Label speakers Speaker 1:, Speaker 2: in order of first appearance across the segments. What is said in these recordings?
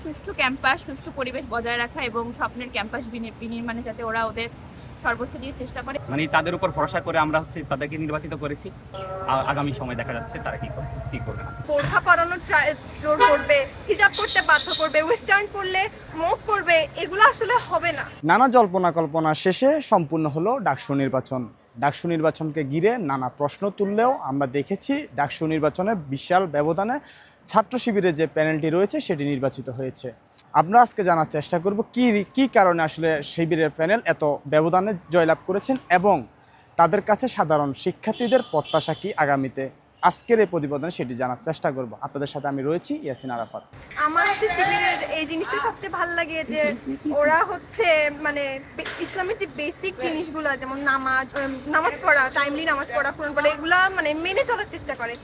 Speaker 1: সুষ্ঠু ক্যাম্পাস, সুষ্ঠু পরিবেশ বজায় রাখা এবং স্বপ্নের ক্যাম্পাস বিনির্মাণে যাতে ওরা ওদের সর্বোচ্চ দিয়ে চেষ্টা করে।
Speaker 2: মানে তাদের উপর ভরসা করে আমরা তাদেরকে নির্বাচিত করেছি। আগামী সময় দেখা যাচ্ছে তারা কি করছে, কি করবে না।
Speaker 3: বোরখা পরানোর জোর করবে, হিজাব করতে বাধ্য করবে, ওয়েস্টার্ন পরলে মুখ করবে, এগুলো আসলে হবে না।
Speaker 4: নানা জল্পনা কল্পনা শেষে সম্পূর্ণ হলো ডাকসু নির্বাচন। ডাকসু নির্বাচনকে ঘিরে নানা প্রশ্ন তুললেও আমরা দেখেছি ডাকসু নির্বাচনে বিশাল ব্যবধানে ছাত্র শিবিরের যে প্যানেলটি রয়েছে সেটি নির্বাচিত হয়েছে। আমরা আজকে জানার চেষ্টা করব কি কারণে আসলে শিবিরের প্যানেল এত ব্যবধানে জয়লাভ করেছেন এবং তাদের কাছে সাধারণ শিক্ষার্থীদের প্রত্যাশা কি আগামীতে। আজকের এই প্রতিবেদনে সেটি জানার চেষ্টা করব। আপনাদের সাথে আমি রয়েছি ইয়াসিন আরাফাত।
Speaker 3: আমার শিবিরের এই জিনিসটা সবচেয়ে ভালো লাগে যে ওরা মানে ইসলামের যে বেসিক জিনিসগুলো যেমন নামাজ পড়া, টাইমলি নামাজ পড়া, কোরআন পড়া, এগুলা মানে মেনে চলার চেষ্টা করে।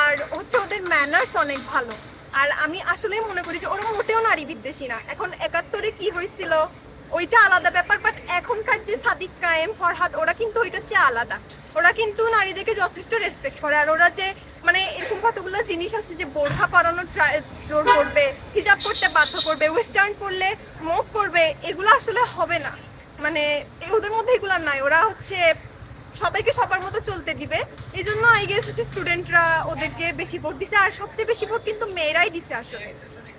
Speaker 3: আর ওদের ম্যানার্স অনেক ভালো। আর আমি আসলে মনে করি যে ওরা মোটেও নারী বিদ্বেষী না। এখন ৭১-এ কি হয়েছিল ওইটা আলাদা ব্যাপার, বাট এখনকার যে সাদিক কায়েম, ফরহাদ, ওরা কিন্তু ওইটার চেয়ে আলাদা। ওরা কিন্তু নারীদেরকে যথেষ্ট রেসপেক্ট করে। আর ওরা যে মানে এরকম কতগুলো জিনিস আছে যে বোরখা পরানোর জোর করবে, হিজাব করতে বাধ্য করবে, ওয়েস্টার্ন পরলে মুখ করবে, এগুলো আসলে হবে না। মানে ওদের মধ্যে এগুলো নাই। ওরা সবাইকে সবার মতো চলতে দিবে। এই জন্য আই গেস স্টুডেন্টরা ওদেরকে বেশি ভোট দিছে। আর সবচেয়ে বেশি ভোট কিন্তু মেয়েরাই দিছে আসলে,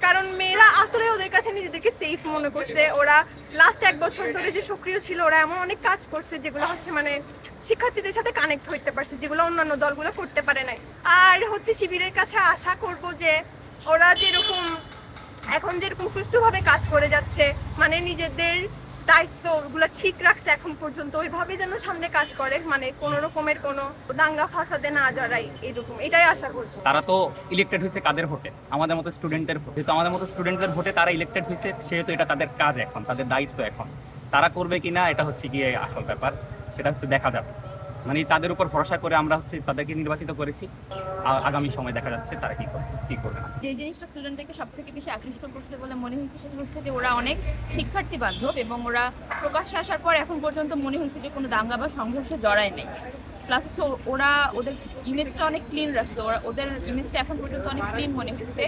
Speaker 3: কারণ মেয়েরা আসলে ওদের কাছে নিজেদেরকে সেফ মনে করছে। ওরা লাস্ট 1 বছর ধরে যে সক্রিয় ছিল, ওরা এমন অনেক কাজ করছে যেগুলো মানে শিক্ষার্থীদের সাথে কানেক্ট হইতে পারছে, যেগুলো অন্যান্য দলগুলো করতে পারে নাই। আর শিবিরের কাছে আশা করব যে ওরা এখন যেরকম সুষ্ঠুভাবে কাজ করে যাচ্ছে, মানে নিজেদের দায়িত্বগুলো ঠিক রাখছে এখন পর্যন্ত, ওইভাবে যেন সামনে কাজ করে, মানে কোনো রকমের কোনো দাঙ্গা ফাসাদে না জড়াই, এটাই আশা করছি।
Speaker 2: তারা তো ইলেক্টেড হয়েছে কাদের ভোটে? আমাদের মতো স্টুডেন্টের ভোটে। তো আমাদের মতো স্টুডেন্টদের ভোটে তারা ইলেক্টেড হয়েছে, সেহেতু এটা তাদের কাজ, এখন তাদের দায়িত্ব। এখন তারা করবে কিনা এটা গিয়ে আসল ব্যাপার, সেটা দেখা যাবে। মানে তাদের উপর ভরসা করে আমরা তাদেরকে নির্বাচিত করেছি। আগামী সময় দেখা যাচ্ছে তারা কি করছে, কি করবে না।
Speaker 1: যে জিনিসটা স্টুডেন্টদেরকে সব থেকে বেশি আকৃষ্ট করছে বলে মনে হয়েছে সেটা হচ্ছে যে ওরা অনেক শিক্ষার্থী বান্ধব এবং ওরা প্রকাশ্যে আসার পর এখন পর্যন্ত মনে হয়েছে যে কোনো দাঙ্গা বা সংঘর্ষে জড়ায় নেই। প্লাস ওরা ওদের ইমেজটা অনেক ক্লিন রাখছে। ওদের ইমেজটা এখন পর্যন্ত অনেক ক্লিন মনে হচ্ছে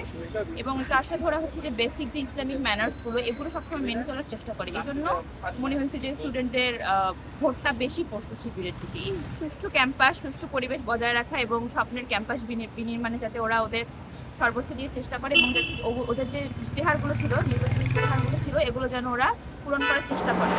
Speaker 1: এবং তার সাথে ওরা যে বেসিক যে ইসলামিক ম্যানার্সগুলো, এগুলো সবসময় মেনে চলার চেষ্টা করে। এই জন্য মনে হয়েছে যে স্টুডেন্টদের ভোটটা বেশি পড়ছে শিবিরের দিকে। সুষ্ঠু ক্যাম্পাস, সুষ্ঠু পরিবেশ বজায় রাখা এবং স্বপ্নের ক্যাম্পাস বিনির্মাণে যাতে ওরা ওদের সর্বোচ্চ দিয়ে চেষ্টা করে এবং ওদের যে ইশতেহারগুলো ছিল, নির্বাচনী ইশতেহারগুলো ছিল, এগুলো যেন ওরা পূরণ করার চেষ্টা করে।